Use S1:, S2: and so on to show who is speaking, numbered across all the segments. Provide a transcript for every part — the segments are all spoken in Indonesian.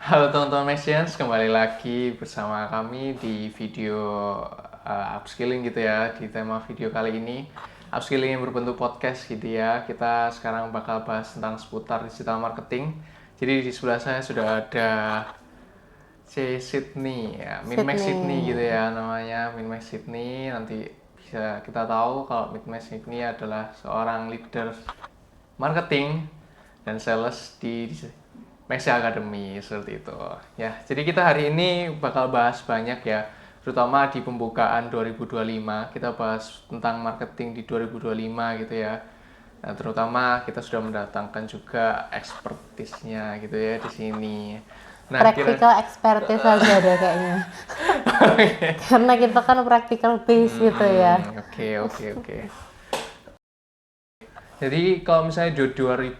S1: Halo teman-teman Mesians, kembali lagi bersama kami di video upskilling gitu ya. Di tema video kali ini, upskilling yang berbentuk podcast gitu ya. Kita sekarang bakal bahas tentang seputar digital marketing. Jadi di sebelah saya sudah ada Sydney ya, Minmax Sydney gitu ya namanya, Minmax Sydney. Nanti bisa kita tahu kalau Minmax Sydney adalah seorang leader marketing dan sales di Maxi Academy seperti itu. Ya, jadi kita hari ini bakal bahas banyak ya, terutama di pembukaan 2025. Kita bahas tentang marketing di 2025 gitu ya. Nah, terutama kita sudah mendatangkan juga expertise-nya gitu ya di sini. Nah,
S2: Practical expertise aja deh kayaknya. Karena kita kan practical base gitu ya.
S1: Oke. Jadi kalau misalnya di 2025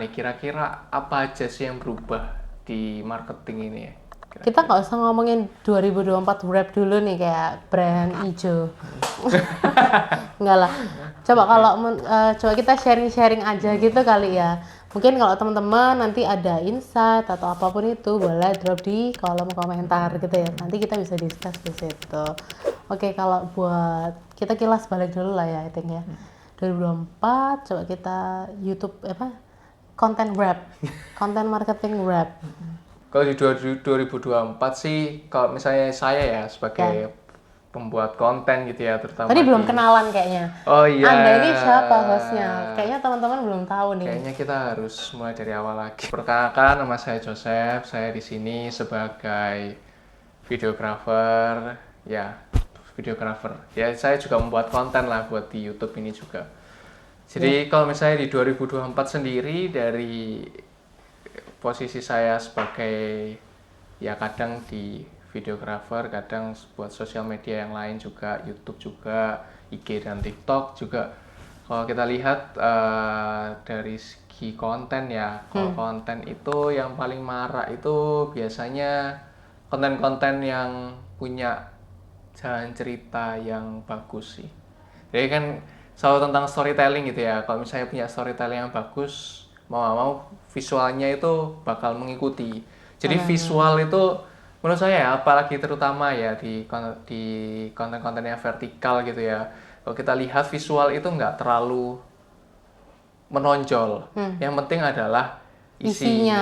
S1: nih, kira-kira apa aja sih yang berubah di marketing ini ya?
S2: Kita nggak usah ngomongin 2024 wrap dulu nih kayak brand hijau. Enggak lah. Coba kalau coba kita sharing-sharing aja gitu kali ya. Mungkin kalau teman-teman nanti ada insight atau apapun itu boleh drop di kolom komentar gitu ya. Nanti kita bisa discuss di situ. Oke, kalau buat kita kilas balik dulu lah ya, I think ya. 2024 coba kita YouTube konten wrap, konten marketing wrap.
S1: Kalau di 2024 sih, kalau misalnya saya ya sebagai pembuat konten gitu ya, terutama
S2: Tadi belum kenalan kayaknya.
S1: Oh iya.
S2: Anda ini siapa hostnya? Kayaknya teman-teman belum tahu nih.
S1: Kayaknya kita harus mulai dari awal lagi. Perkenalkan, nama saya Joseph. Saya di sini sebagai videographer. Ya, videographer. Ya, saya juga membuat konten lah buat di YouTube ini juga. Jadi kalau misalnya di 2024 sendiri, dari posisi saya sebagai ya kadang di videographer, kadang buat sosial media yang lain juga, YouTube juga, IG dan TikTok juga. Kalau kita lihat dari segi konten ya, kalau konten itu yang paling marak itu biasanya konten-konten yang punya jalan cerita yang bagus sih. Jadi kan selalu tentang storytelling gitu ya. Kalau misalnya punya storytelling yang bagus, mau nggak mau visualnya itu bakal mengikuti. Jadi visual itu menurut saya ya, apalagi terutama ya di konten-konten yang vertikal gitu ya. Kalau kita lihat visual itu nggak terlalu menonjol. Yang penting adalah isinya.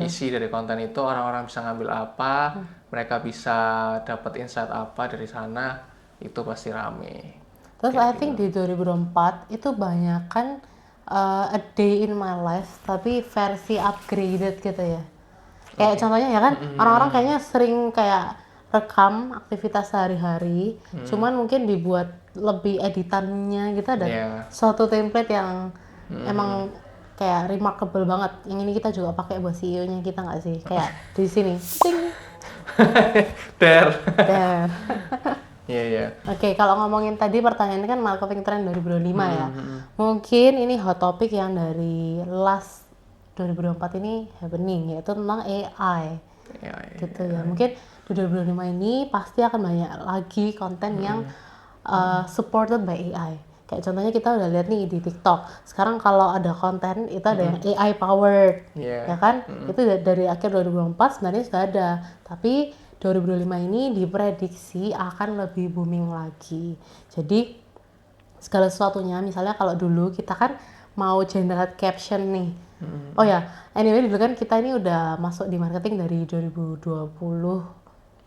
S1: Isi dari konten itu orang-orang bisa ngambil apa, mereka bisa dapat insight apa dari sana, itu pasti rame.
S2: Terus I think di 2024 itu banyak kan a day in my life tapi versi upgraded gitu ya. Kayak contohnya ya kan orang-orang kayaknya sering kayak rekam aktivitas sehari-hari, cuman mungkin dibuat lebih editannya gitu ada suatu template yang emang kayak remarkable banget. Yang ini kita juga pakai buat CEO-nya kita nggak sih? Kayak di sini.
S1: Der.
S2: Iya. Oke, kalau ngomongin tadi pertanyaannya kan marketing trend 2025 ya. Mungkin ini hot topic yang dari last 2024 ini happening, yaitu tentang AI. Gitu ya. Mungkin di 2025 ini pasti akan banyak lagi konten yang supported by AI. Kayak contohnya kita udah lihat nih di TikTok. Sekarang kalau ada konten itu ada yang AI powered, ya kan? Itu dari akhir 2024 sebenarnya sudah ada. Tapi 2025 ini diprediksi akan lebih booming lagi. Jadi segala sesuatunya, misalnya kalau dulu kita kan mau generate caption nih. Oh ya, anyway dulu kan kita ini udah masuk di marketing dari 2020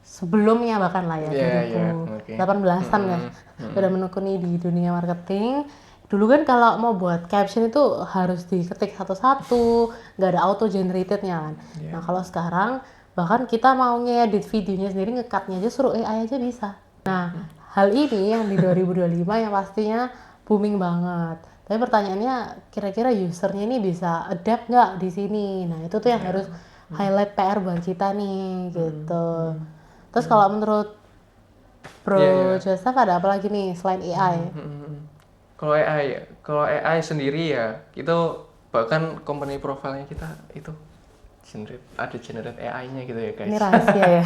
S2: sebelumnya bahkan lah ya, 2018-an kan. Udah menekuni di dunia marketing. Dulu kan kalau mau buat caption itu harus diketik satu-satu, nggak ada auto generatednya kan. Nah kalau sekarang bahkan kita mau ngedit videonya sendiri, nge-cutnya aja suruh AI aja bisa. Nah, hal ini yang di 2025 yang pastinya booming banget. Tapi pertanyaannya, kira-kira usernya ini bisa adapt nggak di sini? Nah, itu tuh yang harus highlight PR buat kita nih, gitu. Terus kalau menurut Bro Joseph ada apa lagi nih selain AI?
S1: Kalau AI sendiri ya, itu bahkan company profile-nya kita itu generate AI-nya gitu ya guys.
S2: Ini rahasia ya,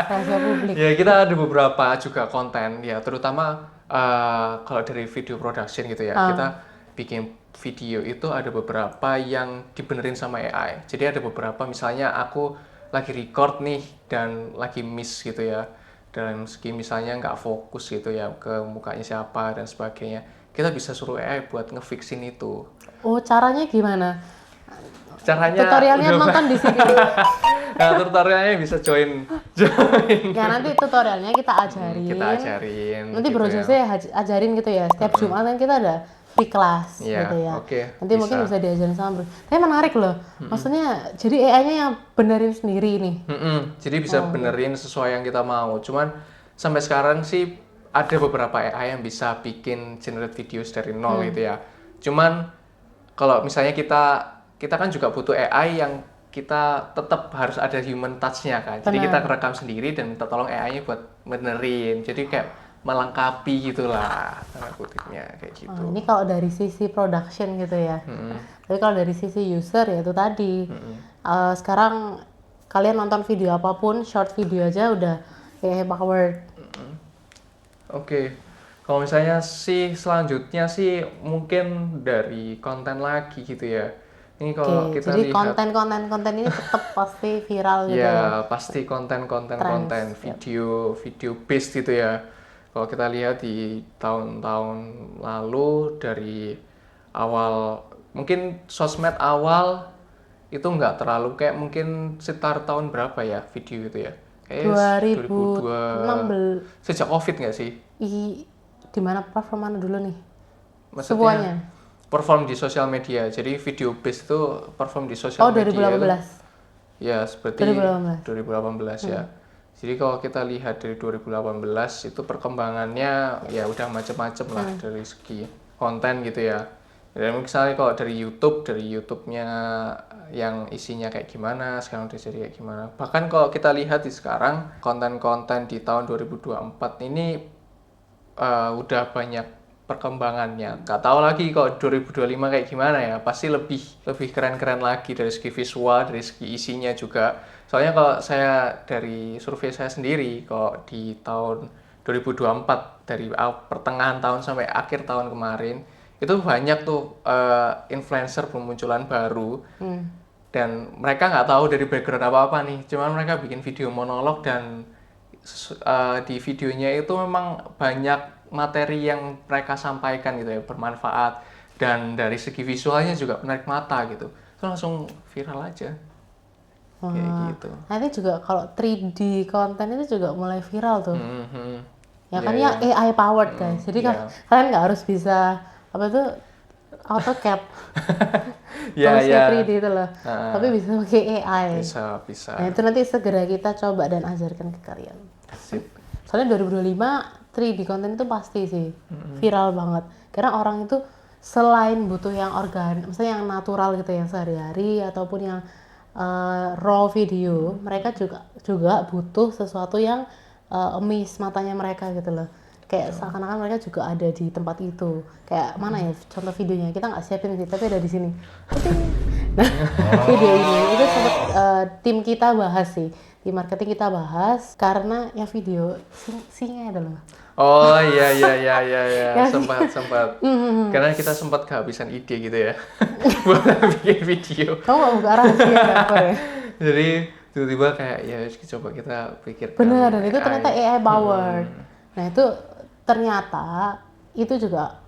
S2: rahasia publik.
S1: Ya kita ada beberapa juga konten ya, terutama kalau dari video production gitu ya, bikin video itu ada beberapa yang dibenerin sama AI. Jadi ada beberapa misalnya aku lagi record nih dan lagi miss gitu ya. Dalam segi misalnya nggak fokus gitu ya ke mukanya siapa dan sebagainya. Kita bisa suruh AI buat ngefixin itu.
S2: Oh, caranya gimana?
S1: Caranya
S2: Tutorialnya nonton di sini.
S1: Nah, tutorialnya bisa join.
S2: Ya nanti tutorialnya kita ajarin.
S1: Kita ajarin.
S2: Nanti
S1: gitu
S2: Bro
S1: ya.
S2: Jose ajarin gitu ya. Setiap Jumat kan kita ada free class
S1: Iya,
S2: gitu ya.
S1: oke,
S2: Nanti
S1: bisa.
S2: mungkin bisa diajarin sama Bro. Tapi menarik loh. Maksudnya jadi AI-nya yang benerin sendiri nih.
S1: Jadi bisa benerin sesuai yang kita mau. Cuman sampai sekarang sih ada beberapa AI yang bisa bikin generate videos dari nol gitu ya. Cuman kalau misalnya kita kan juga butuh AI yang kita tetap harus ada human touch-nya kan. Jadi kita rekam sendiri dan minta tolong AI-nya buat benerin. Jadi kayak melengkapi gitulah tanda kutipnya kayak gitu.
S2: Oh, ini kalau dari sisi production gitu ya. Tapi kalau dari sisi user ya itu tadi. Sekarang kalian nonton video apapun, short video aja udah AI powered.
S1: Oke. Kalau misalnya sih selanjutnya sih mungkin dari konten lagi gitu ya. Ini kalau
S2: Oke,
S1: kita
S2: jadi
S1: lihat
S2: konten ini tetap pasti viral gitu ya.
S1: ya pasti konten video based gitu ya. Kalau kita lihat di tahun-tahun lalu dari awal mungkin sosmed awal itu nggak terlalu kayak mungkin sekitar tahun berapa ya video itu ya? Kayak
S2: 2016.
S1: sejak Covid nggak sih?
S2: Di mana platform mana dulu nih?
S1: Maksudnya
S2: Semuanya.
S1: perform di sosial media. Jadi video based itu perform di sosial
S2: Oh,
S1: media.
S2: 2018.
S1: Ya, seperti 2018 ya. Jadi kalau kita lihat dari 2018 itu perkembangannya ya udah macam-macam lah dari segi konten gitu ya. Dan misalnya kalau dari YouTube-nya yang isinya kayak gimana, sekarang udah jadi kayak gimana. Bahkan kalau kita lihat di sekarang konten-konten di tahun 2024 ini udah banyak perkembangannya. Gak tahu lagi kalau 2025 kayak gimana ya. Pasti lebih keren-keren lagi dari segi visual, dari segi isinya juga. Soalnya kalau saya dari survei saya sendiri, kalau di tahun 2024 dari pertengahan tahun sampai akhir tahun kemarin itu banyak tuh influencer bermunculan baru dan mereka nggak tahu dari background apa-apa nih. Cuman mereka bikin video monolog dan di videonya itu memang banyak materi yang mereka sampaikan gitu ya, bermanfaat dan dari segi visualnya juga menarik mata gitu. Itu langsung viral aja. Kayak gitu.
S2: Nanti juga kalau 3D konten itu juga mulai viral tuh. Ya kan
S1: Iya,
S2: ya AI powered guys. Jadi kan kalian nggak harus bisa apa tuh AutoCAD. Tulisnya 3D itu loh. Tapi bisa pakai AI.
S1: Bisa.
S2: Nah, itu nanti segera kita coba dan ajarkan ke kalian.
S1: Sip.
S2: Soalnya 2025 3D konten itu pasti sih viral banget. Karena orang itu selain butuh yang organik, misalnya yang natural gitu yang sehari-hari ataupun yang raw video, mereka juga butuh sesuatu yang amaze matanya mereka gitu loh. Kayak seakan-akan mereka juga ada di tempat itu. Kayak mana ya contoh videonya, kita nggak siapin sih, tapi ada di sini. Nah, video ini itu sempat tim kita bahas sih, di marketing kita bahas karena yang video singa ada loh.
S1: Oh iya sempat karena kita sempat kehabisan ide gitu ya buat bikin video.
S2: Kamu nggak buka rahasia apa ya?
S1: Jadi tiba-tiba kayak ya coba kita pikirkan.
S2: Bener, dan itu ternyata AI powered. Nah itu ternyata itu juga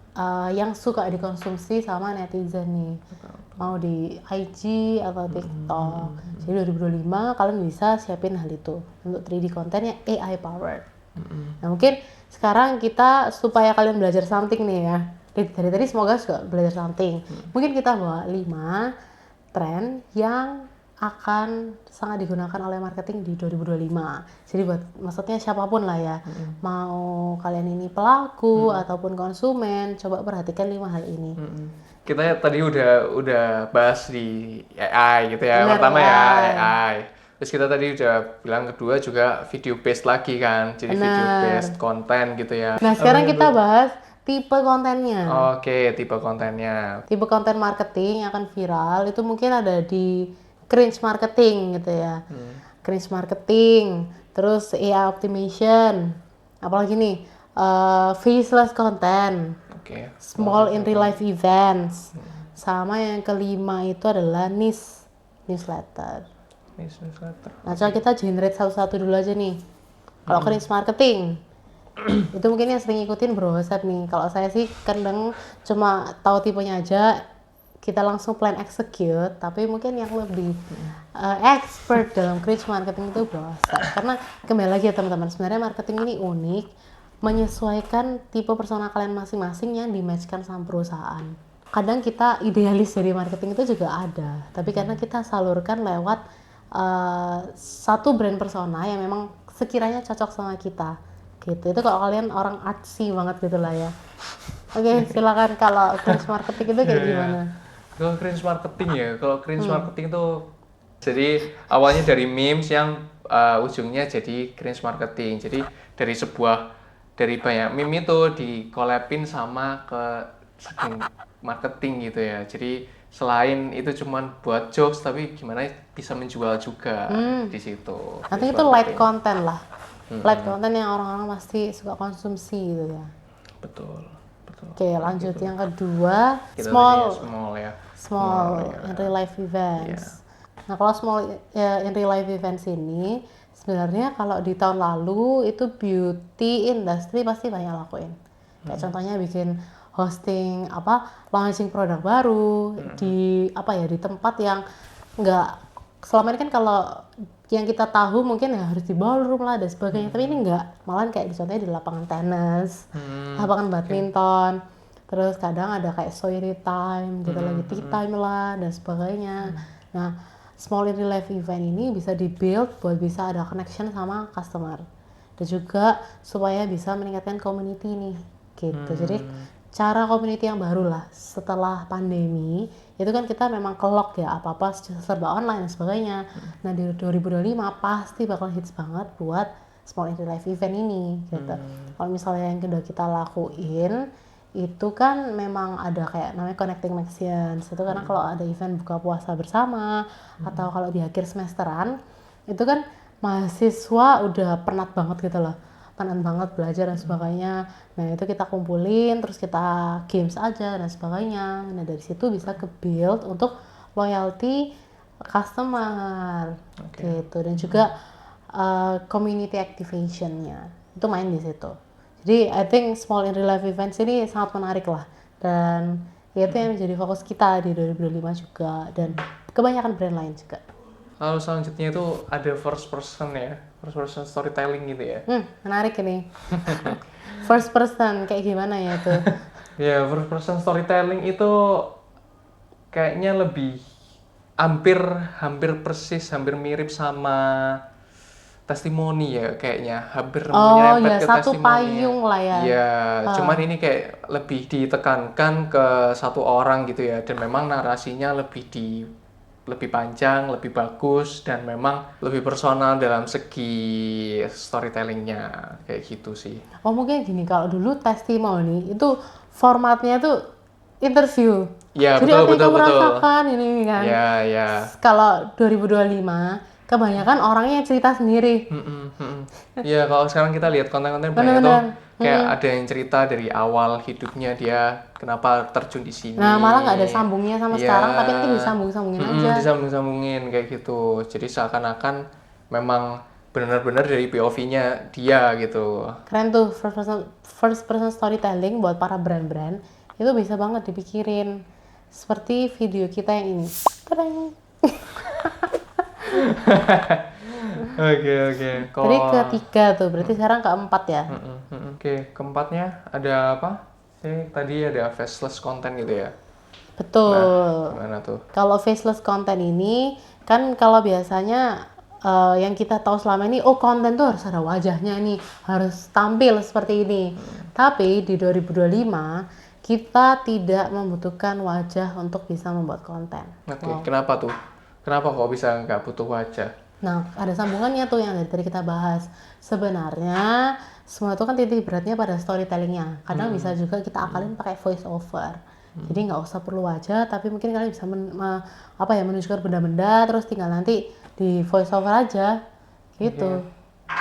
S2: yang suka dikonsumsi sama netizen nih. Mau di IG atau TikTok. Jadi 2025 kalian bisa siapin hal itu untuk 3D konten yang AI powered. Nah mungkin sekarang kita supaya kalian belajar something nih ya. Dari tadi semoga juga belajar something. Mungkin kita bawa 5 tren yang akan sangat digunakan oleh marketing di 2025. Jadi buat maksudnya siapapun lah ya. Mau kalian ini pelaku ataupun konsumen, coba perhatikan 5 hal ini.
S1: Kita tadi udah bahas di AI gitu ya.
S2: Benar,
S1: Pertama ya
S2: AI.
S1: AI. Terus kita tadi udah bilang kedua juga video based lagi kan. Jadi video based konten gitu ya.
S2: Nah sekarang kita bahas tipe kontennya.
S1: Oke, tipe kontennya.
S2: Tipe konten marketing yang akan viral itu mungkin ada di cringe marketing gitu ya. Cringe marketing, terus AI optimization, apalagi nih faceless content.
S1: Oke.
S2: Small in real life events. Sama yang kelima itu adalah newsletter.
S1: Newsletter.
S2: Nah, coba kita generate satu-satu dulu aja nih. Kalau cringe marketing, itu mungkin yang sering ngikutin Bro Joseph nih. Kalau saya sih kadang cuma tahu tipenya aja, kita langsung plan execute. Tapi mungkin yang lebih expert dalam cringe marketing itu Bro Joseph. Karena kembali lagi ya teman-teman, sebenarnya marketing ini unik, menyesuaikan tipe persona kalian masing-masing yang di-match-kan sama perusahaan. Kadang kita idealis dari marketing itu juga ada, tapi karena kita salurkan lewat satu brand persona yang memang sekiranya cocok sama kita gitu. Itu kalau kalian orang artsy banget gitu lah ya. Oke, silakan kalau cringe marketing itu kayak gimana?
S1: Kalau cringe marketing ya, kalau cringe marketing itu jadi awalnya dari memes yang ujungnya jadi cringe marketing. Jadi dari banyak meme itu di-collabin sama ke marketing gitu ya. Jadi selain itu cuman buat jokes, tapi gimana bisa menjual juga di situ.
S2: Nanti itu light content lah. Light content yang orang-orang pasti suka konsumsi gitu ya.
S1: Betul.
S2: Oke, lanjut yang kedua,
S1: Kita
S2: small in real life events. Nah, kalau small in real life events ini sebenarnya kalau di tahun lalu itu beauty industry pasti banyak lakuin. Kayak contohnya bikin hosting launching produk baru di di tempat yang nggak selama ini kan kalau yang kita tahu mungkin ya harus di ballroom lah dan sebagainya, tapi ini nggak, malah kayak contohnya di lapangan tenis, lapangan badminton, terus kadang ada kayak story time gitu, lagi tea time lah dan sebagainya. Nah, small in real life event ini bisa di-build buat bisa ada connection sama customer dan juga supaya bisa meningkatkan community nih gitu. Jadi cara community yang baru lah setelah pandemi itu kan kita memang kelok ya, apa-apa serba online dan sebagainya. Nah di 2025 pasti bakal hits banget buat small in real life event ini gitu. Kalau misalnya yang udah kita lakuin itu kan memang ada kayak namanya connecting actions itu, karena kalau ada event buka puasa bersama atau kalau di akhir semesteran itu kan mahasiswa udah penat banget gitu loh, penat banget belajar dan sebagainya. Nah itu kita kumpulin terus kita games aja dan sebagainya. Nah dari situ bisa ke build untuk loyalty customer gitu, dan juga community activation-nya itu main di situ. Jadi I think small in real life events ini sangat menarik lah, dan itu yang menjadi fokus kita di 2025 juga, dan kebanyakan brand lain juga.
S1: Lalu selanjutnya itu ada first person storytelling gitu ya.
S2: Menarik ini. First person kayak gimana ya itu?
S1: Ya, first person storytelling itu kayaknya lebih hampir mirip sama testimoni ya kayaknya, hampir menyerempet ke
S2: satu
S1: testimoni.
S2: payung lah ya.
S1: Iya, cuman ini kayak lebih ditekankan ke satu orang gitu ya, dan memang narasinya lebih panjang, lebih bagus, dan memang lebih personal dalam segi storytellingnya kayak gitu sih.
S2: Oh mungkin gini, kalau dulu testimoni itu formatnya tuh interview.
S1: Ya,
S2: jadi apa yang kamu rasakan ini kan.
S1: Ya.
S2: Kalau 2025 kebanyakan orangnya cerita sendiri.
S1: Iya, kalau sekarang kita lihat konten-konten banyak tuh kayak ada yang cerita dari awal hidupnya dia kenapa terjun di sini.
S2: Nah malah nggak ada sambungnya sama sekarang, tapi nanti disambung-sambungin aja.
S1: Disambung-sambungin kayak gitu. Jadi seakan-akan memang benar-benar dari POV-nya dia gitu.
S2: Keren tuh, first person storytelling buat para brand-brand itu bisa banget dipikirin. Seperti video kita yang ini. Keren.
S1: Oke.
S2: Tadi ketiga tuh, berarti sekarang keempat ya.
S1: Oke, keempatnya ada apa? Tadi ada faceless content gitu ya.
S2: Betul.
S1: Nah, gimana tuh?
S2: Kalau faceless content ini kan kalau biasanya yang kita tahu selama ini, konten tuh harus ada wajahnya nih, harus tampil seperti ini. Tapi di 2025 kita tidak membutuhkan wajah untuk bisa membuat konten.
S1: Oke, kenapa tuh? Kenapa kok bisa nggak butuh wajah?
S2: Nah, ada sambungannya tuh yang dari tadi kita bahas. Sebenarnya semua itu kan titik beratnya pada storytellingnya. Kadang bisa juga kita akalin pakai voice over. Jadi nggak usah perlu wajah, tapi mungkin kalian bisa menunjukkan benda-benda, terus tinggal nanti di voice over aja, gitu.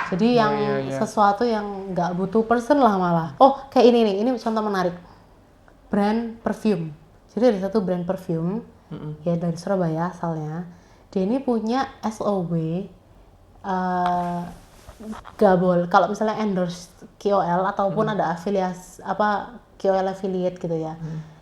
S2: Jadi yang sesuatu yang nggak butuh person lah malah. Oh, kayak ini nih, ini contoh menarik. brand perfume. Jadi ada satu brand perfume ya dari Surabaya asalnya. Dia ini punya SOW, gak boleh kalau misalnya endorse KOL ataupun ada afiliasi apa KOL affiliate gitu ya,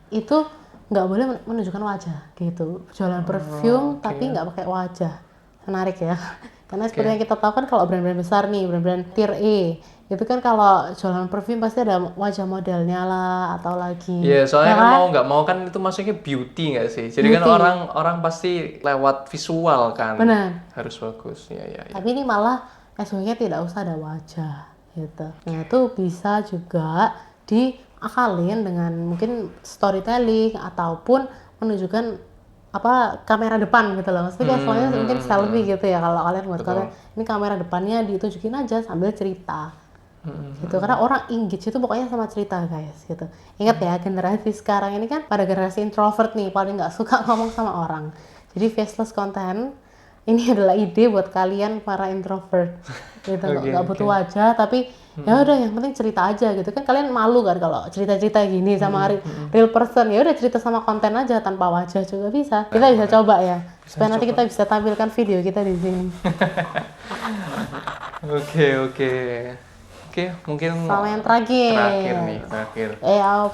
S2: itu nggak boleh menunjukkan wajah gitu. Jualan perfume tapi nggak pakai wajah. Menarik ya. Karena seperti yang kita tahu kan kalau brand-brand besar nih, brand-brand tier E, itu kan kalau jualan perfume pasti ada wajah modelnya lah atau lagi.
S1: Iya, soalnya
S2: ya
S1: kan
S2: kan?
S1: mau nggak mau kan itu maksudnya beauty nggak sih? Jadi kan
S2: Beauty.
S1: orang pasti lewat visual kan.
S2: Benar.
S1: Harus bagus. Iya.
S2: Tapi ini malah SOW-nya tidak usah ada wajah gitu. Nah itu bisa juga diakalin dengan mungkin storytelling ataupun menunjukkan apa kamera depan gitu loh. Maksudnya kayak soalnya mungkin selfie gitu ya kalau kalian buat konten. Ini kamera depannya ditunjukin aja sambil cerita. Gitu karena orang engage itu pokoknya sama cerita guys gitu. Ingat ya generasi sekarang ini kan pada generasi introvert nih paling nggak suka ngomong sama orang. Jadi faceless content ini adalah ide buat kalian para introvert gitu. Nggak butuh wajah tapi ya udah yang penting cerita aja gitu kan. Kalian malu kan kalau cerita-cerita gini sama real person. Ya udah cerita sama konten aja tanpa wajah juga bisa. Kita bisa coba ya supaya nanti kita bisa tampilkan video kita di sini.
S1: Oke, mungkin
S2: Sama yang terakhir.
S1: terakhir.
S2: AI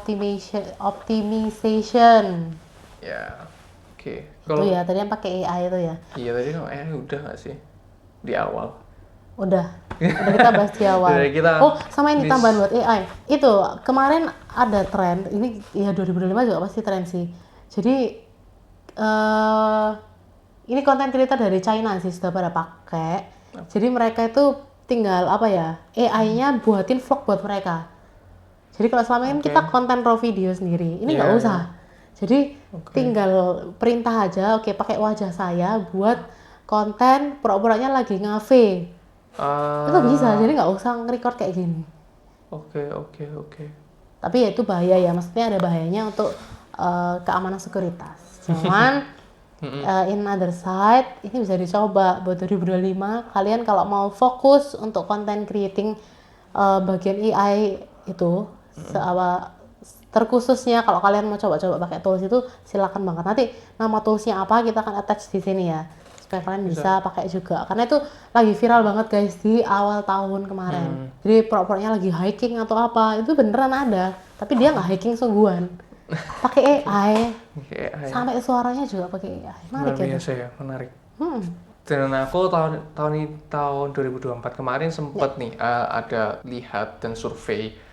S2: optimization.
S1: Ya. Oke.
S2: Itu ya, tadi yang pakai AI itu ya.
S1: Iya tadi udah nggak sih di awal.
S2: Udah kita bahas di awal. Oh, sama ini tambahan buat AI. Itu kemarin ada tren, ini ya 2025 juga pasti tren sih. Jadi ini konten creator dari China sih sudah pada pakai. Jadi mereka itu tinggal apa ya, AI-nya buatin vlog buat mereka. Jadi kalau selama ini kita konten raw video sendiri, ini nggak usah. Jadi tinggal perintah aja, oke pakai wajah saya buat konten pura-puranya lagi ngafe. Itu bisa, jadi nggak usah nge-record kayak gini.
S1: Oke.
S2: Tapi ya itu bahaya ya, maksudnya ada bahayanya untuk keamanan sekuritas. Cuman in other side, ini bisa dicoba buat 2025. Kalian kalau mau fokus untuk content creating bagian AI itu, terkhususnya kalau kalian mau coba-coba pakai tools itu silakan banget. Nanti nama toolsnya apa kita akan attach di sini ya supaya kalian bisa pakai juga karena itu lagi viral banget guys di awal tahun kemarin. Jadi pura-puranya lagi hiking atau apa itu beneran ada tapi dia nggak hiking sungguhan pakai AI. Sampai suaranya juga pakai AI. Menarik ya,
S1: biasa ya, menarik. Dan aku tahun 2024 kemarin sempet nih ada lihat dan survei.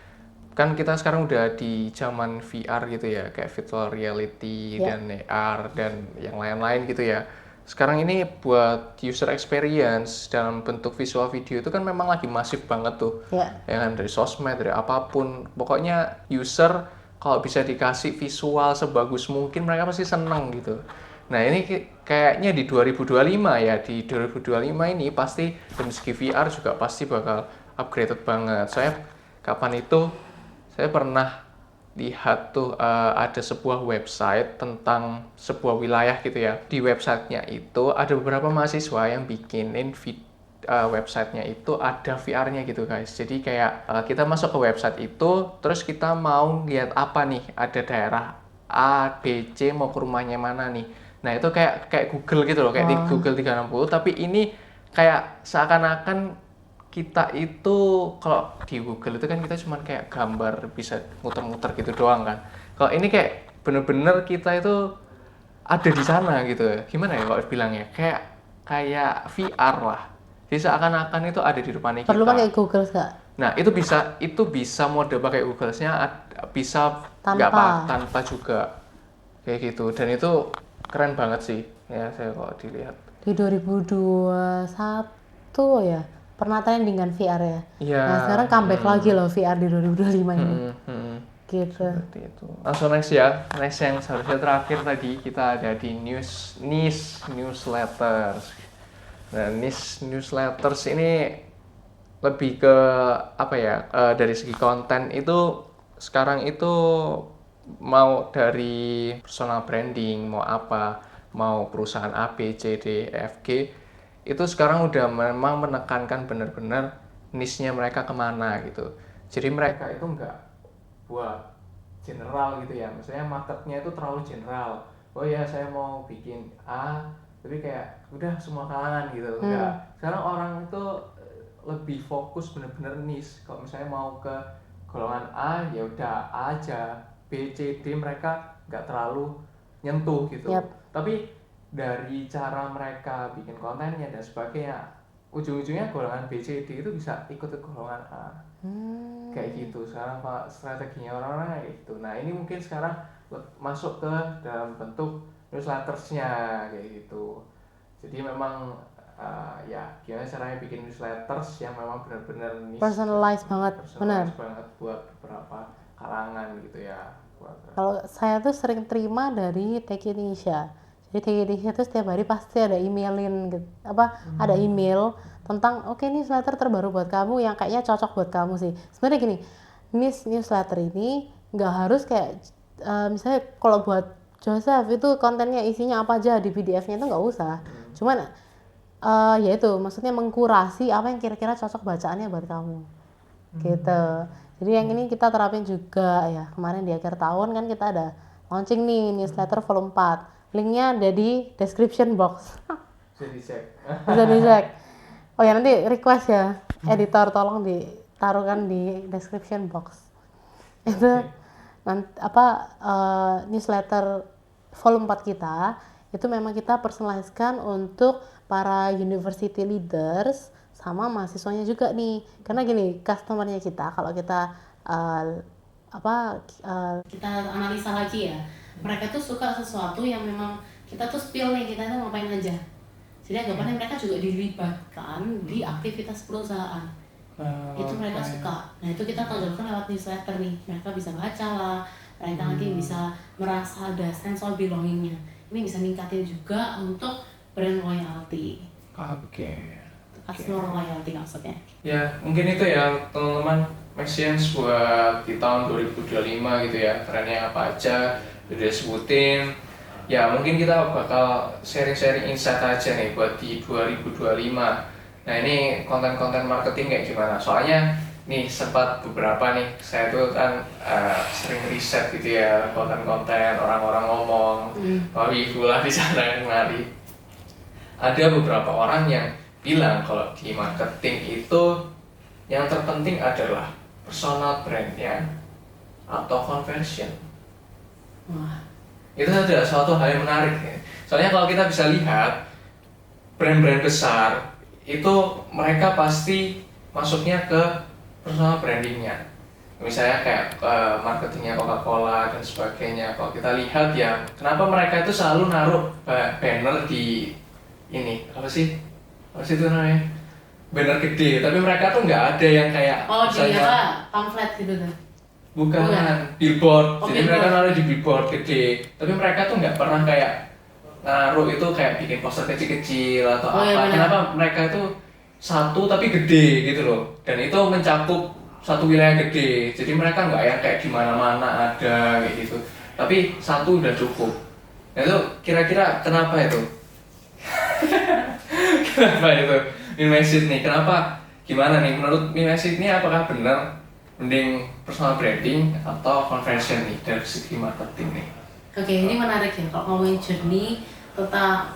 S1: Kan kita sekarang udah di zaman VR gitu ya, kayak virtual reality dan AR dan yang lain-lain gitu ya. Sekarang ini buat user experience dalam bentuk visual video itu kan memang lagi masif banget tuh. Ya kan dari sosmed, dari apapun. Pokoknya user kalau bisa dikasih visual sebagus mungkin mereka pasti seneng gitu. Nah ini kayaknya di 2025 ya, di 2025 ini pasti dari segi VR juga pasti bakal upgraded banget. Soalnya kapan itu saya pernah lihat tuh ada sebuah website tentang sebuah wilayah gitu ya. Di websitenya itu ada beberapa mahasiswa yang bikinin websitenya itu ada VR-nya gitu guys. Jadi kayak kita masuk ke website itu, terus kita mau lihat apa nih, ada daerah A, B, C mau ke rumahnya mana nih. Nah itu kayak Google gitu loh, kayak di Google 360. Tapi ini kayak seakan-akan kita itu kalau di Google itu kan kita cuman kayak gambar bisa muter-muter gitu doang kan. Kalau ini kayak bener-bener kita itu ada di sana gitu. Gimana ya kalau bilangnya? Kayak VR lah. Jadi seakan-akan itu ada di depan kita.
S2: Perlu pakai Google nggak?
S1: Nah itu bisa mode pakai Google-nya, bisa tanpa juga kayak gitu. Dan itu keren banget sih ya saya kalau dilihat.
S2: Di 2021 ya. Pernah trendingan VR ya. Nah sekarang comeback lagi loh VR di 2025 ini. Gitu.
S1: Seperti itu. Langsung next ya. Next yang seharusnya terakhir tadi kita ada di niche newsletters. Nah niche newsletters ini lebih ke apa ya? Dari segi konten itu sekarang itu mau dari personal branding, mau apa, mau perusahaan A, B, C, D, E, F, G itu sekarang udah memang menekankan benar-benar niche-nya mereka kemana gitu. Jadi mereka itu nggak buat general gitu ya, misalnya marketnya itu terlalu general. Oh ya saya mau bikin A, tapi kayak udah semua kalangan gitu. Enggak. Sekarang orang itu lebih fokus bener-bener niche. Kalau misalnya mau ke golongan A ya udah A aja, B, C, D mereka nggak terlalu nyentuh gitu. Tapi dari cara mereka bikin kontennya dan sebagainya, ujung-ujungnya golongan B, C, D itu bisa ikut ke golongan A. Kayak gitu sekarang Pak, strateginya orang-orang kayak gitu. Nah ini mungkin sekarang masuk ke dalam bentuk newslettersnya kayak gitu. Jadi memang ya gimana caranya bikin newsletters yang memang benar-benar
S2: personalized banget, benar
S1: banget buat beberapa kalangan gitu ya.
S2: Kalau saya tuh sering terima dari Tech Indonesia. Jadi Tech Indonesia tuh setiap hari pasti ada emailin gitu, ada email tentang oke, newsletter terbaru buat kamu yang kayaknya cocok buat kamu sih. Sebenarnya gini, newsletter ini nggak harus kayak misalnya kalau buat Joseph itu kontennya isinya apa aja di PDF-nya itu nggak usah. Cuman ya itu maksudnya mengkurasi apa yang kira-kira cocok bacaannya buat kamu. Gitu. Jadi yang ini kita terapin juga ya. Kemarin di akhir tahun kan kita ada launching nih newsletter volume 4. Linknya ada di description box. Bisa dicek. Oh ya nanti request ya editor tolong ditaruhkan di description box. Itu nanti newsletter volume 4 kita itu memang kita personalizekan untuk para university leaders sama mahasiswanya juga nih. Karena gini, customernya kita kalau kita kita analisa lagi ya, mereka tuh suka sesuatu yang memang kita tuh spill nih, kita tuh ngapain aja. Jadi anggapannya mereka juga dilibatkan di aktivitas perusahaan. Itu mereka suka. Nah itu kita tonjolkan lewat newsletter nih. Mereka bisa baca lah, mereka nanti bisa merasa ada sense of belongingnya. Ini bisa ningkatin juga untuk brand loyalty. Customer loyalty maksudnya.
S1: Ya mungkin itu ya teman-teman, make sense buat di tahun 2025 gitu ya. Trennya apa aja udah sebutin. Ya mungkin kita bakal sharing-sharing insight aja nih buat di 2025. Nah ini konten-konten marketing kayak gimana? Soalnya nih sempat beberapa nih saya tuh kan sering riset gitu ya konten-konten orang-orang ngomong, lah di sana kemari. Ada beberapa orang yang bilang kalau di marketing itu yang terpenting adalah personal brand-nya atau conversion. Itu adalah suatu hal yang menarik ya. Soalnya kalau kita bisa lihat brand-brand besar itu mereka pasti masuknya ke personal brandingnya. Misalnya kayak marketingnya Coca-Cola dan sebagainya. Kalau kita lihat ya, kenapa mereka itu selalu naruh banner di ini apa sih itu namanya, banner gede, tapi mereka tuh nggak ada yang kayak
S2: misalnya pamflet gitu tuh.
S1: Bukan, billboard. Jadi mereka naruh di billboard gede, tapi mereka tuh nggak pernah kayak naruh itu kayak bikin poster kecil-kecil atau apa. Kenapa mereka itu satu tapi gede gitu loh, dan itu mencakup satu wilayah gede. Jadi mereka nggak yang kayak di mana-mana ada kayak gitu, tapi satu udah cukup. Nah itu kira-kira kenapa itu? Kenapa itu? Message nih, kenapa? Gimana nih menurut message ini, apakah benar mending personal branding atau conversion nih dari segi marketing nih?
S2: Oke, ini menarik ya kalau ngomongin journey tentang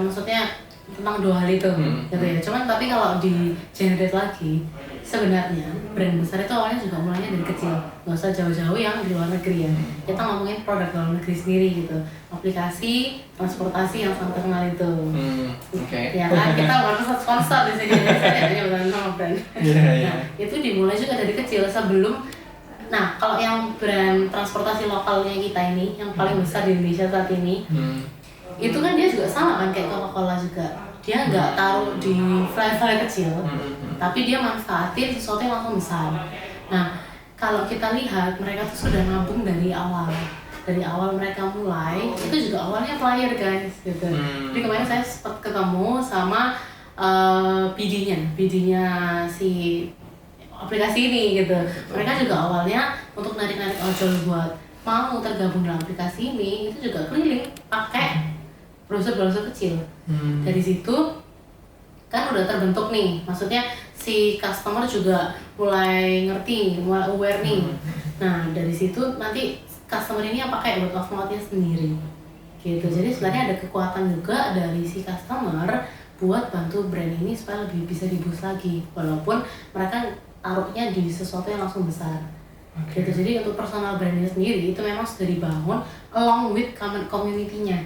S2: maksudnya tentang dua hal itu gitu ya. Cuman tapi kalau di generate lagi, sebenarnya brand besar itu awalnya juga mulainya dari kecil, nggak usah jauh-jauh yang di luar negeri ya. Kita ngomongin produk dalam negeri sendiri gitu, aplikasi transportasi yang sangat terkenal itu. Ya kan, kita baru sponsor di sini, saya hanya bukan nama brand. Nah, itu dimulai juga dari kecil sebelum. Nah, kalau yang brand transportasi lokalnya kita ini, yang paling besar di Indonesia saat ini, itu kan dia juga sama kan kayak Coca-Cola juga. Dia nggak taruh di flyer-flyer kecil, tapi dia manfaatin sesuatu yang langsung besar. Nah, kalau kita lihat mereka tuh sudah nabung dari awal. Dari awal mereka mulai, itu juga awalnya flyer guys, gitu. Jadi kemarin saya sempat ketemu sama BD-nya si aplikasi ini gitu. Mereka juga awalnya untuk narik-narik ojol buat mau tergabung dalam aplikasi ini, itu juga keliling pakai browser kecil. Dari situ kan udah terbentuk nih, maksudnya si customer juga mulai ngerti, mulai aware nih. Nah dari situ nanti customer ini yang pakai word of mouth-nya sendiri gitu. Jadi sebenarnya ada kekuatan juga dari si customer buat bantu brand ini supaya lebih bisa di-boost lagi, walaupun mereka taruhnya di sesuatu yang langsung besar. Gitu. Jadi untuk personal brandnya sendiri itu memang sudah dibangun along with community-nya.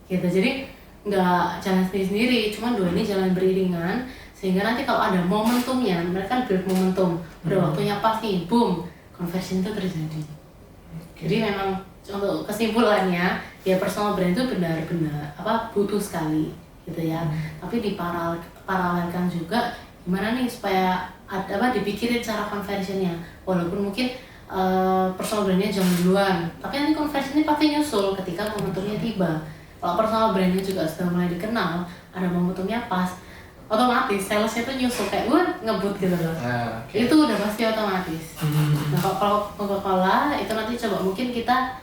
S2: Gitu. Jadi nggak jalan sendiri-sendiri, cuma dua ini jalan beriringan, sehingga nanti kalau ada momentumnya, mereka kan build momentum, udah waktunya pas nih, boom, conversion itu terjadi. Jadi memang untuk kesimpulannya, ya personal brand itu benar-benar butuh sekali, gitu ya. Tapi diparalelkan juga gimana nih supaya dipikirin cara conversionnya, walaupun mungkin personal brandnya jangan duluan, tapi nanti conversionnya pasti nyusul ketika momentumnya tiba. Kalau personal brandnya juga sudah mulai dikenal, ada momentumnya pas, otomatis salesnya tuh nyusul kayak gue ngebut gitu loh. Itu udah pasti otomatis. Nah kalau Coca-Cola itu nanti coba mungkin kita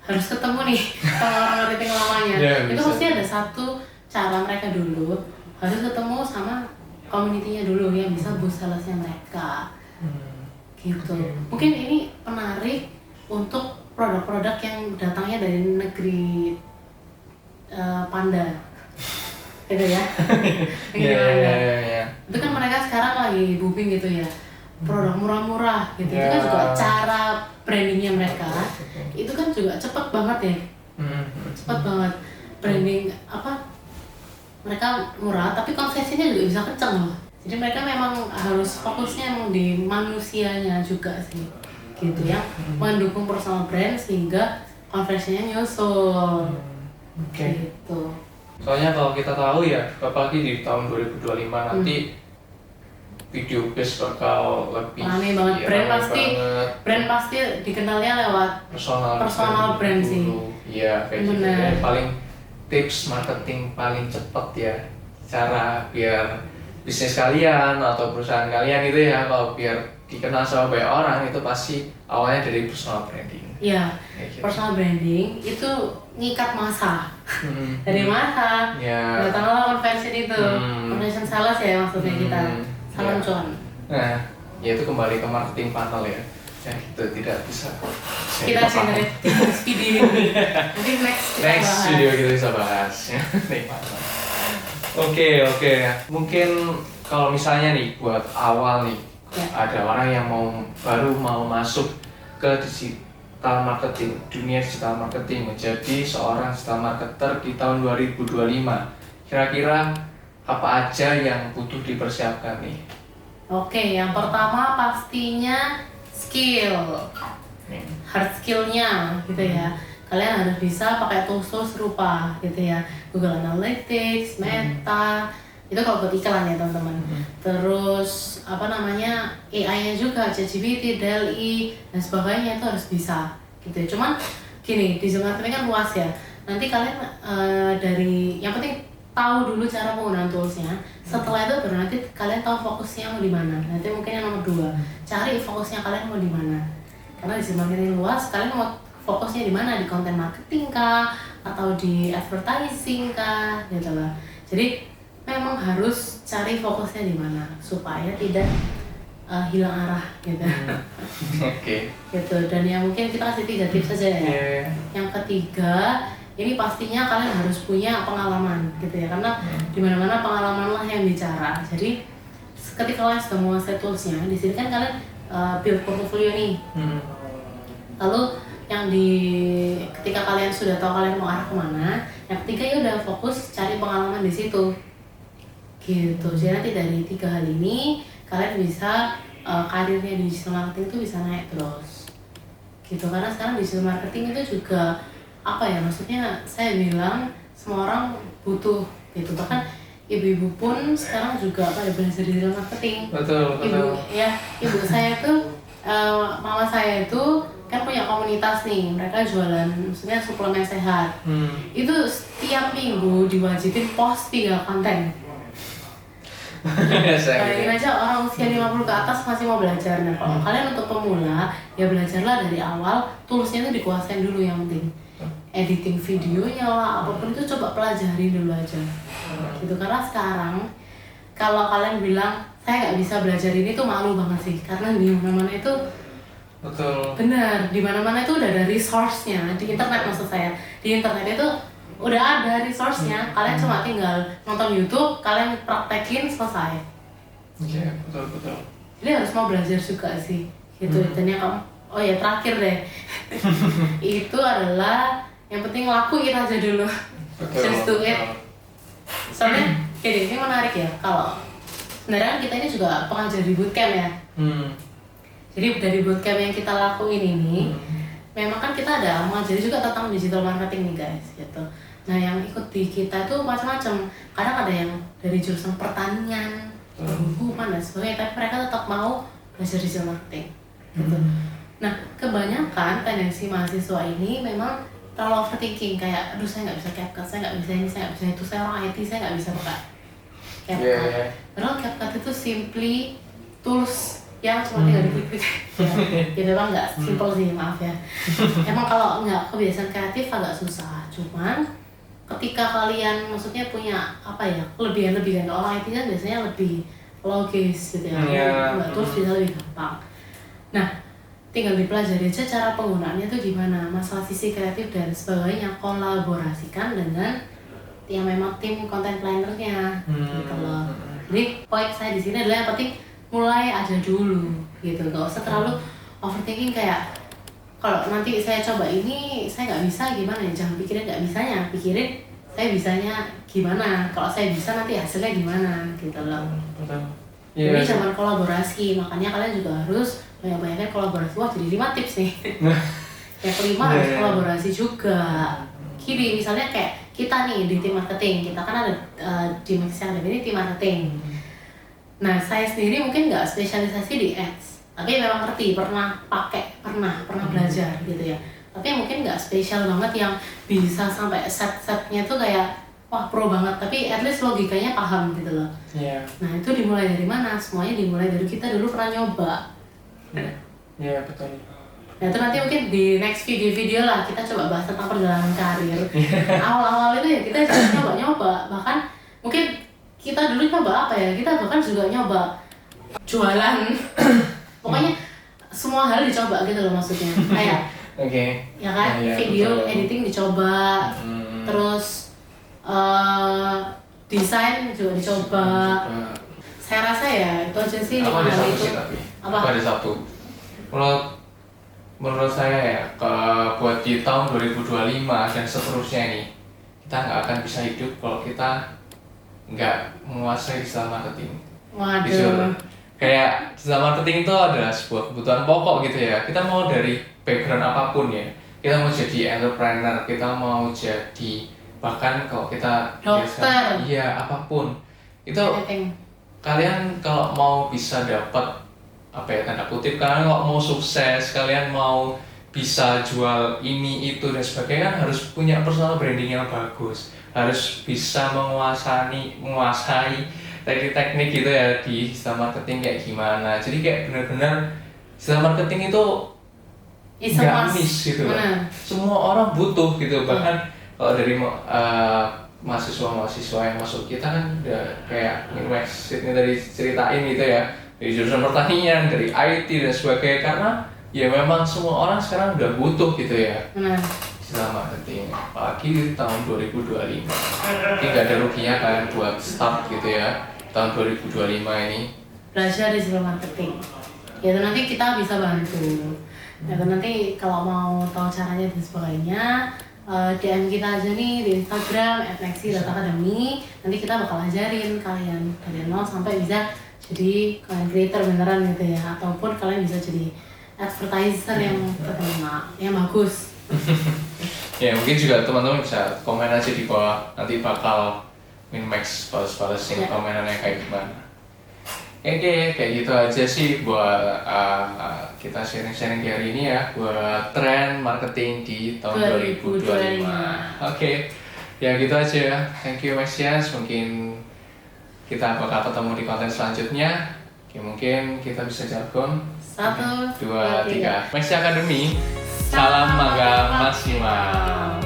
S2: harus ketemu nih sama orang marketing lamanya. Itu pasti ada satu cara mereka dulu harus ketemu sama community-nya dulu yang bisa boost salesnya mereka. Gitu. Mungkin ini menarik untuk produk-produk yang datangnya dari negeri panda, gitu ya. Itu kan mereka sekarang lagi booming gitu ya, produk murah-murah gitu. Itu kan juga cara brandingnya mereka. Itu kan juga cepet banget ya, cepet banget branding mereka murah, tapi konversinya juga bisa kenceng loh. Jadi mereka memang harus fokusnya emang di manusianya juga sih, gitu ya, mendukung personal brand sehingga konversinya nyusul. Gitu.
S1: Soalnya kalau kita tahu ya, apalagi di tahun 2025 nanti video base bakal lebih
S2: aneh banget. Brand pasti dikenalnya lewat personal brand sih.
S1: Iya, kayak gitu ya. Paling tips marketing paling cepet ya, cara biar bisnis kalian atau perusahaan kalian gitu ya, kalau biar dikenal sama banyak orang itu pasti awalnya dari personal branding.
S2: Iya, personal branding itu ngikat masa. Dari masa, datanglah conversion itu, conversion sales ya maksudnya kita, salam cuan.
S1: Nah, ya itu kembali ke marketing funnel ya. Ya itu tidak bisa.
S2: Kita generate video ini. Mungkin next
S1: video kita bisa bahas. Oke. Mungkin kalau misalnya nih buat awal nih, ada orang yang baru mau masuk ke digital marketing, dunia digital marketing, menjadi seorang digital marketer di tahun 2025. Kira-kira apa aja yang butuh dipersiapkan nih?
S2: Oke, yang pertama pastinya skill, hard skillnya gitu ya. Kalian harus bisa pakai tools serupa gitu ya, Google Analytics, Meta, itu kalau buat iklan ya teman-teman. Terus AI-nya juga, ChatGPT, DALL-E dan sebagainya itu harus bisa gitu ya. Cuman gini, digital marketing kan luas ya. Nanti kalian dari yang penting tahu dulu cara penggunaan toolsnya. Setelah itu baru nanti kalian tahu fokusnya mau di mana. Nanti mungkin yang nomor 2, cari fokusnya kalian mau di mana. Karena digital marketing luas, kalian mau fokusnya di mana, di content marketing kah atau di advertising kah gitu lah. Jadi memang harus cari fokusnya di mana supaya tidak hilang arah gitu. Gitu. Dan yang mungkin kita kasih 3 tips saja ya. Yang ketiga, ini pastinya kalian harus punya pengalaman gitu ya, karena di mana-mana pengalaman lah yang bicara. Jadi ketika kalian sudah menguasai toolsnya, di sini kan kalian build portfolio nih. Lalu ketika kalian sudah tahu kalian mau arah kemana, yang ketiga ya udah fokus cari pengalaman di situ. Gitu. Jadi nanti dari 3 hal ini kalian bisa karirnya di digital marketing itu bisa naik terus. Gitu. Karena sekarang digital marketing itu juga maksudnya saya bilang semua orang butuh gitu. Bahkan ibu-ibu pun sekarang juga belajar digital marketing.
S1: Betul.
S2: Ibu saya tuh mama saya itu kan punya komunitas nih, mereka jualan maksudnya suplemen sehat. Itu setiap minggu diwajibin post 3 konten. Bayangin aja orang usia 50 ke atas masih mau belajar. Nah kalau kalian untuk pemula, ya belajarlah dari awal, toolsnya itu dikuasain dulu yang penting. Editing videonya lah, apapun itu coba pelajari dulu aja. Gitu, karena sekarang kalau kalian bilang saya nggak bisa belajar ini tuh malu banget sih, karena di mana-mana itu
S1: Betul.
S2: Benar, di mana-mana itu udah ada resource-nya, di internet maksud saya. Di internet itu udah ada resource-nya, kalian cuma tinggal nonton YouTube, kalian praktekin, selesai.
S1: Iya, betul.
S2: Jadi harus mau belajar juga sih, gitu. Dan yang kamu, oh ya terakhir deh, itu adalah yang penting lakuin aja dulu. Just do it. Soalnya, kayak ini menarik ya, kalau sebenarnya kan kita ini juga pengajar di bootcamp ya. Jadi dari bootcamp yang kita lakuin ini, memang kan kita ada mengajari juga tentang digital marketing nih guys, gitu. Nah yang ikut di kita itu macam-macam. Kadang ada yang dari jurusan pertanian, perhubungan dan sebagainya, tapi mereka tetap mau belajar digital marketing, gitu. Nah kebanyakan tendensi mahasiswa ini memang terlalu overthinking, kayak aduh saya nggak bisa CapCut, saya nggak bisa ini, saya nggak bisa itu, saya orang IT, saya nggak bisa buka CapCut. Padahal CapCut itu simply tools yang cuma tinggal diklik-klik. Ya memang nggak simple sih, maaf ya. Emang kalau nggak kebiasaan kreatif agak susah. Cuman ketika kalian maksudnya punya apa ya kelebihan-lebihan, orang IT kan biasanya lebih logis gitu ya. Nggak tools bisa lebih gampang. Nah tinggal dipelajari aja cara penggunaannya tuh gimana, masalah sisi kreatif dan sebagainya, kolaborasikan dengan yang memang tim content planner-nya gitu loh. Jadi poin saya di sini adalah yang penting mulai aja dulu gitu, gak usah terlalu overthinking kayak kalau nanti saya coba ini saya nggak bisa gimana ya, jangan pikirin nggak bisanya, pikirin saya bisanya gimana, kalau saya bisa nanti hasilnya gimana gitu loh. Ini zaman kolaborasi, makanya kalian juga harus banyak-banyaknya kolaborasi. Wah jadi 5 tips nih. Yang kelima harus kolaborasi juga. Kiri misalnya kayak kita nih di tim marketing, kita kan ada di Max yang ini tim marketing. Nah saya sendiri mungkin nggak spesialisasi di ads, tapi memang ngerti, pernah pakai, pernah belajar gitu ya. Tapi mungkin nggak spesial banget yang bisa sampai set-setnya tuh kayak wah pro banget, tapi at least logikanya paham gitu loh. Nah itu dimulai dari mana? Semuanya dimulai dari kita dulu pernah nyoba.
S1: Betul.
S2: Nah itu nanti mungkin di next video lah kita coba bahas tentang perjalanan karir. Awal-awal itu ya kita nyoba-nyoba, bahkan mungkin kita dulu nyoba apa ya, kita bahkan juga nyoba jualan. Pokoknya semua hal dicoba gitu loh maksudnya. Kayak ya kan, video editing dicoba, terus desain juga dicoba. Saya rasa ya itu aja sih 5 hal itu.
S1: Apa? Ada satu. Menurut saya ya, buat di tahun 2025 dan seterusnya ini, kita nggak akan bisa hidup kalau kita nggak menguasai digital marketing.
S2: Waduh.
S1: Kayak digital marketing itu adalah sebuah kebutuhan pokok gitu ya. Kita mau dari background apapun ya, kita mau jadi entrepreneur, kita mau jadi bahkan kalau kita
S2: dokter,
S1: iya apapun itu kalian kalau mau bisa dapat apa ya tanda kutip, kalian kalau mau sukses, kalian mau bisa jual ini itu dan sebagainya kan harus punya personal branding yang bagus, harus bisa menguasai teknik-teknik gitu ya di digital marketing kayak gimana. Jadi kayak benar-benar digital marketing itu nggak miss gitu kan. Semua orang butuh gitu, bahkan kalau dari mahasiswa yang masuk kita kan udah kayak Minmax ini tadi ceritain gitu ya, dari jurusan pertanian, dari IT dan sebagainya, karena ya memang semua orang sekarang udah butuh gitu ya digital marketing, apalagi di tahun 2025. Jadi nggak ada ruginya kalian buat start gitu ya tahun 2025 ini
S2: belajar digital marketing. Ya nanti kita bisa bantu. Ya nanti kalau mau tahu caranya dan sebagainya, DM kita aja nih di Instagram @nexi.academy. Nanti kita bakal ajarin kalian dari nol sampai bisa jadi content creator beneran gitu ya, ataupun kalian bisa jadi advertiser yang terkenal, yang bagus.
S1: Ya mungkin juga teman-teman bisa komen aja di bawah, nanti bakal Minmax bales-balesin komenannya kayak gimana. Oke, kayak gitu aja sih buat kita sharing-sharing di hari ini ya, buat tren marketing di tahun 2025. Oke, ya gitu aja. Thank you Maxias, mungkin kita bakal ketemu di konten selanjutnya. Oke, mungkin kita bisa jargon
S2: 1,
S1: 2, 3. Maxi Academy, salam magang maksimal.